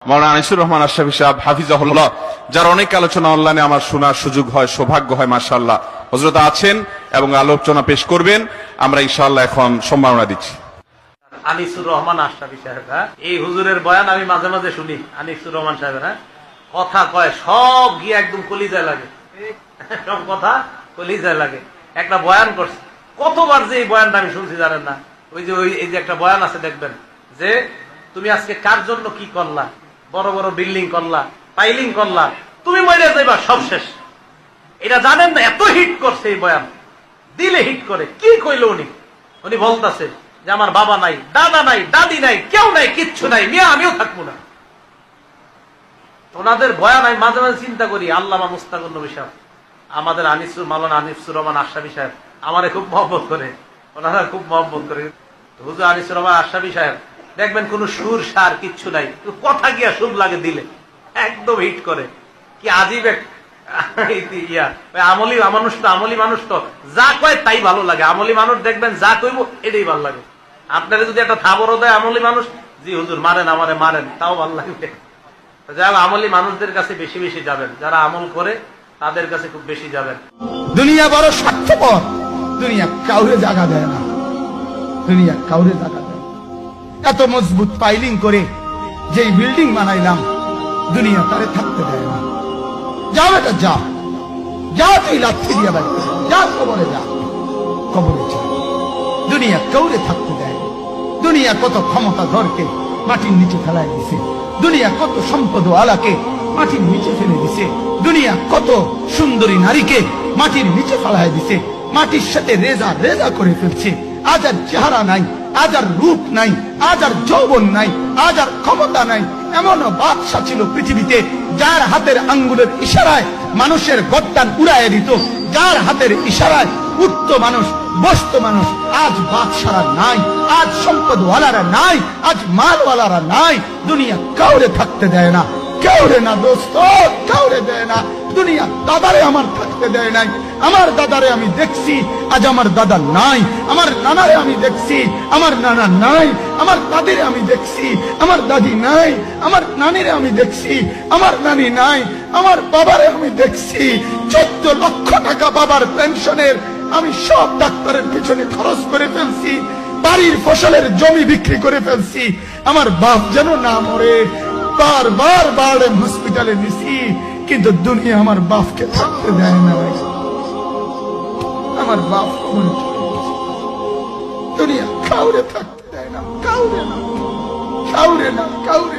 মাওলানা আনিসুর রহমান আশরাফী সাহেব হাফিজাহুল্লাহ, যার অনেক আলোচনা অনলাইনে আমার শোনার সুযোগ হয়, সৌভাগ্য হয়, মাশাআল্লাহ হযরত আছেন এবং আলোচনা পেশ করবেন। আমরা ইনশাআল্লাহ এখন সম্মাননা দিচ্ছি। আনিসুর রহমান আশরাফী সাহেব, এই হুজুরের বয়ান আমি মাঝে মাঝে শুনি। আনিসুর রহমান সাহেবের কথা কয় সব গিয়ে একদম কলিজায় লাগে, সব কথা কলিজায় লাগে। একটা বয়ান করছে, কতবার যে এই বয়ানটা আমি শুনছি জানেন না। ওই যে একটা বয়ান আছে দেখবেন যে তুমি আজকে কার জন্য কি করলা, বড় বড় বিল্ডিং করলা, পাইলিং করলা, তুমি মরে যাইবা, সব শেষ। এটা জানেন না, এত হিট করছে এই বয়ান, দিলে হিট করে। কি কইল উনি বলতেছে যে আমার বাবা নাই, দাদা নাই, দাদি নাই, কেউ নাই, কিচ্ছু নাই, মিয়া আমিও থাকবো না। ওনাদের বয়ান আমি মাঝে মাঝে চিন্তা করি, আল্লামা মুস্তাকুর নবী সাহেব, আমাদের মাওলানা আনিসুর রহমান আশরাফী সাহেব আমারে খুব মহব্বত করে, ওনারা খুব মহব্বত করে। হুজুর আনিসুর রহমান আশরাফী সাহেব দেখবেন কোন সুর সার কিচ্ছু নাই, কথা গিয়া সুর লাগে দিলে, একদম হিট করে। কি আজীব এক আমলি মানুষ তো যা কয় তাই ভালো লাগে। আমলি মানুষ দেখবেন যা কইব এটাই ভালো লাগে। আপনারা যদি একটা থাবরও দেয় আমলি মানুষ, জি হুজুর মারেন আমারে মারেন, তাও ভালো লাগবে। যাই আমলি মানুষদের কাছে বেশি বেশি যাবেন, যারা আমল করে তাদের কাছে খুব বেশি যাবেন। দুনিয়া বড় স্বার্থপর, দুনিয়া কাউরে জায়গা দেয় না, দুনিয়া কাউরে জায়গা দেয়। এত মজবুত পাইলিং করে যেই বিল্ডিং বানাইলাম, দুনিয়া তারে থাকতে দেয় না। যা বেটা যা, যা তুই লাথি দিয়া বাড়িতে যা, কবরে যা, কবরে যা। দুনিয়া কাউরে থাকতে দেয়। দুনিয়া কত ক্ষমতা ধরকে মাটির নিচে ফেলায় দিছে, দুনিয়া কত সম্পদ আলাকে মাটির নিচে ফেলে দিছে, দুনিয়া কত সুন্দরী নারীকে মাটির নিচে ফেলায় দিছে, মাটির সাথে রেজা রেজা করে ফেলছে। আজ আর চেহারা নাই, আজ আর রূপ নাই, আজ আর যৌবন নাই, আজ আর ক্ষমতা নাই। এমনও বাদশা ছিল পৃথিবীতে যার হাতের আঙ্গুলের ইশারায় মানুষের গর্দান উড়াইয়া দিত, যার হাতের ইশারায় উঠতো মানুষ, বসতো মানুষ। আজ বাদশারা নাই, আজ সম্পদওয়ালারা নাই, আজ মালওয়ালারা নাই। দুনিয়া কাউরে থাকতে দেয় না, কাউরে না দোস্ত, কাউরে দেয় না। দুনিয়া দাদারে আমার থাকতে দেয় নাই। আমার দাদারে আমি দেখছি, আজ আমার দাদা নাই। আমার নানারে আমি দেখছি, আমার নানা নাই। আমার দাদিরে আমি দেখছি, আমার দাদি নাই। আমার নানিরে আমি দেখছি, আমার নানি নাই। আমার বাবারে আমি দেখছি, 14 লক্ষ টাকা বাবার পেনশনের আমি সব ডাক্তারের পিছনে খরচ করে ফেলছি, বাড়ির ফসলের জমি বিক্রি করে ফেলছি। আমার বাপ যেন না মরে বারবার বারবার হসপিটালে নিছি, কিন্তু দুনিয়া আমার বাপকে থাকতে দেয় না। আমার বাপ মরে চলে গেছে। দুনিয়া কাউরে থাকতে দেয় না, কাউরে না, কাউরে না, কাউরে